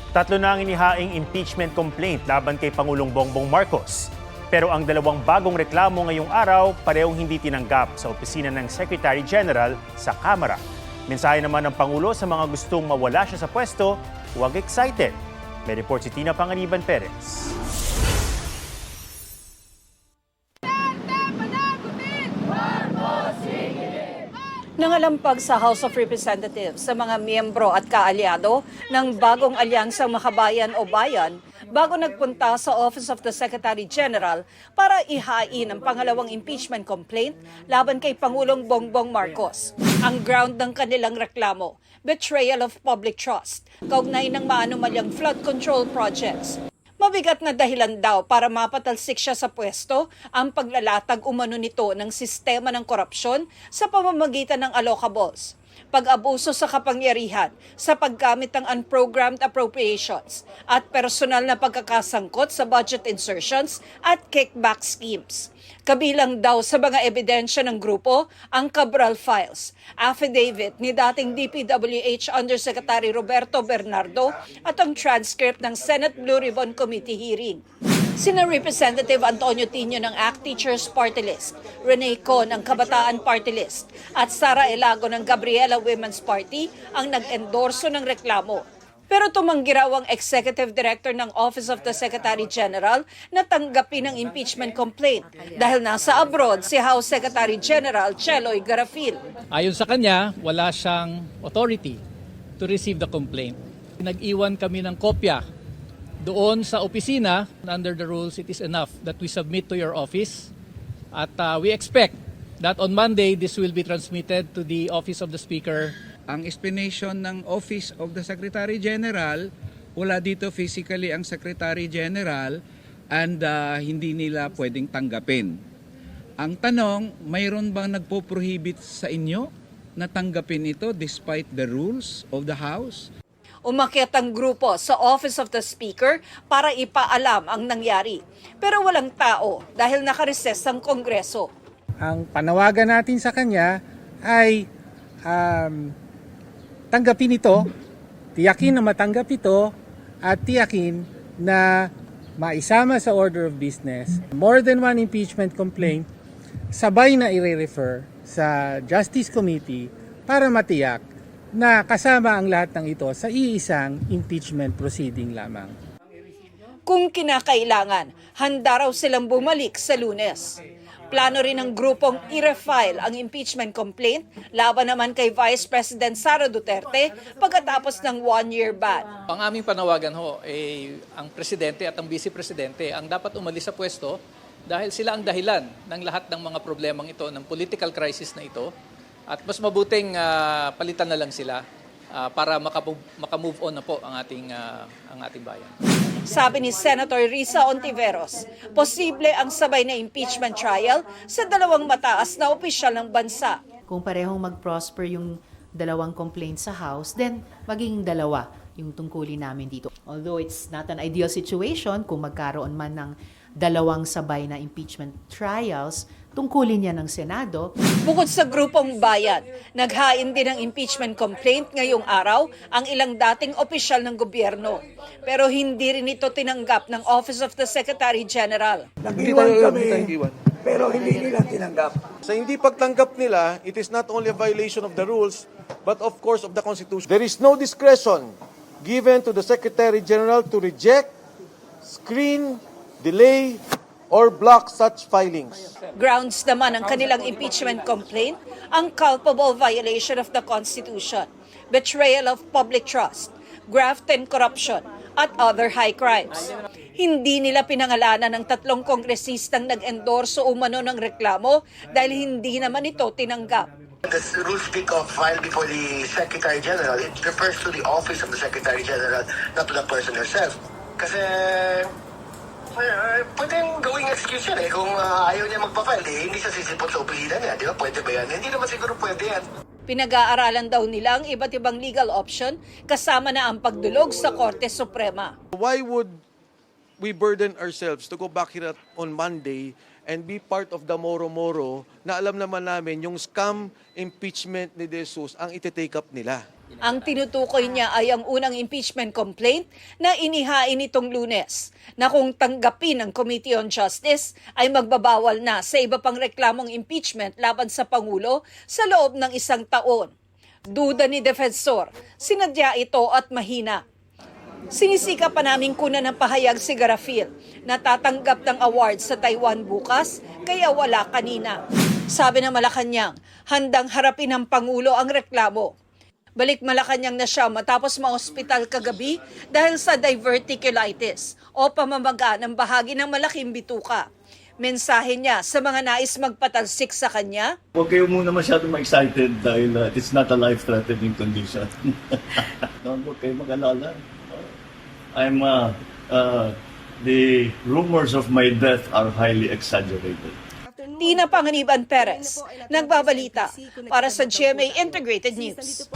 Tatlo na ang inihaing impeachment complaint laban kay Pangulong Bongbong Marcos. Pero ang dalawang bagong reklamo ngayong araw parehong hindi tinanggap sa opisina ng Secretary General sa Kamara. Mensahe naman ng Pangulo sa mga gustong mawala siya sa pwesto, huwag excited. May report si Tina Panganiban Perez. Nangalampag sa House of Representatives sa mga miyembro at kaalyado ng bagong alyansang Makabayan o Bayan bago nagpunta sa Office of the Secretary General para ihain ang pangalawang impeachment complaint laban kay Pangulong Bongbong Marcos. Ang ground ng kanilang reklamo, betrayal of public trust, kaugnay ng maanumalyang flood control projects. Mabigat na dahilan daw para mapatalsik siya sa pwesto ang paglalatag umano nito ng sistema ng korupsyon sa pamamagitan ng allocables, pag-abuso sa kapangyarihan sa paggamit ng unprogrammed appropriations at personal na pagkakasangkot sa budget insertions at kickback schemes. Kabilang daw sa mga ebidensya ng grupo ang Cabral Files, affidavit ni dating DPWH Undersecretary Roberto Bernardo at ang transcript ng Senate Blue Ribbon Committee hearing. Sina Representative Antonio Tino ng ACT Teachers Party List, Rene Co ng Kabataan Party List at Sara Elago ng Gabriela Women's Party ang nag-endorso ng reklamo. Pero tumanggi raw ang Executive Director ng Office of the Secretary General na tanggapin ang impeachment complaint dahil nasa abroad si House Secretary General Cheloy Garafil. Ayon sa kanya, wala siyang authority to receive the complaint. Nag-iwan kami ng kopya doon sa opisina. Under the rules, it is enough that we submit to your office. At we expect that on Monday, this will be transmitted to the Office of the Speaker. Ang explanation ng Office of the Secretary General, wala dito physically ang Secretary General and hindi nila pwedeng tanggapin. Ang tanong, mayroon bang nagpo-prohibit sa inyo na tanggapin ito despite the rules of the House? Umakyat ang grupo sa Office of the Speaker para ipaalam ang nangyari. Pero walang tao dahil nakareses ang Kongreso. Ang panawagan natin sa kanya ay tanggapin ito, tiyakin na matanggap ito, at tiyakin na maisama sa order of business. More than one impeachment complaint, sabay na i-refer sa Justice Committee para matiyak na kasama ang lahat ng ito sa iisang impeachment proceeding lamang. Kung kinakailangan, handa raw silang bumalik sa Lunes. Plano rin ng grupong i-refile ang impeachment complaint laban naman kay Vice President Sara Duterte pagkatapos ng one-year ban. Ang aming panawagan ang Presidente at ang Vice Presidente ang dapat umalis sa pwesto dahil sila ang dahilan ng lahat ng mga problemang ito, ng political crisis na ito. At mas mabuting palitan na lang sila para makamove on na po ang ating bayan. Sabi ni Senator Risa Ontiveros, posible ang sabay na impeachment trial sa dalawang mataas na opisyal ng bansa. Kung parehong mag-prosper yung dalawang complaints sa House, then maging dalawa yung tungkulin namin dito. Although it's not an ideal situation kung magkaroon man ng dalawang sabay na impeachment trials, tungkulin niya ng Senado. Bukod sa grupong bayan, naghain din ng impeachment complaint ngayong araw ang ilang dating opisyal ng gobyerno. Pero hindi rin ito tinanggap ng Office of the Secretary General. Nag-iwan kami, pero hindi nila tinanggap. Sa hindi pagtanggap nila, it is not only a violation of the rules, but of course of the Constitution. There is no discretion given to the Secretary General to reject, screen, delay, or block such filings. Grounds naman ng kanilang impeachment complaint ang culpable violation of the Constitution, betrayal of public trust, graft and corruption, at other high crimes. Hindi nila pinangalanan ng tatlong kongresistang nag-endorso umano ng reklamo dahil hindi naman ito tinanggap. The rules speak of file before the Secretary General. It refers to the office of the Secretary General, not to the person herself. Kasi pwedeng gawing excuse yan eh. Kung ayaw niya magpa-file, hindi siya sisipot sa opisina niya. Di ba? Pwede ba yan? Hindi naman siguro pwede yan. Pinag-aaralan daw nila ang iba't ibang legal option kasama na ang pagdulog sa Korte Suprema. Why would we burden ourselves to go back here on Monday and be part of the moro-moro na alam naman namin yung scam impeachment ni De Jesus ang iti-take up nila. Ang tinutukoy niya ay ang unang impeachment complaint na inihain nitong Lunes na kung tanggapin ng Committee on Justice ay magbabawal na sa iba pang reklamong impeachment laban sa Pangulo sa loob ng 1 taon. Duda ni Defensor, sinadya ito at mahina. Sinisika pa namin kunan ng pahayag si Garafil na tatanggap ng award sa Taiwan bukas kaya wala kanina. Sabi ng Malacanang, handang harapin ng Pangulo ang reklamo. Balik Malacanang na siya matapos ma-hospital kagabi dahil sa diverticulitis o pamamaga ng bahagi ng malaking bituka. Mensahe niya sa mga nais magpatalsik sa kanya, Huwag kayo muna masyadong excited dahil it's not a life-threatening condition. Huwag kayo mag-alala. The rumors of my death are highly exaggerated. Tina Panganiban Perez, nagbabalita para sa GMA Integrated News.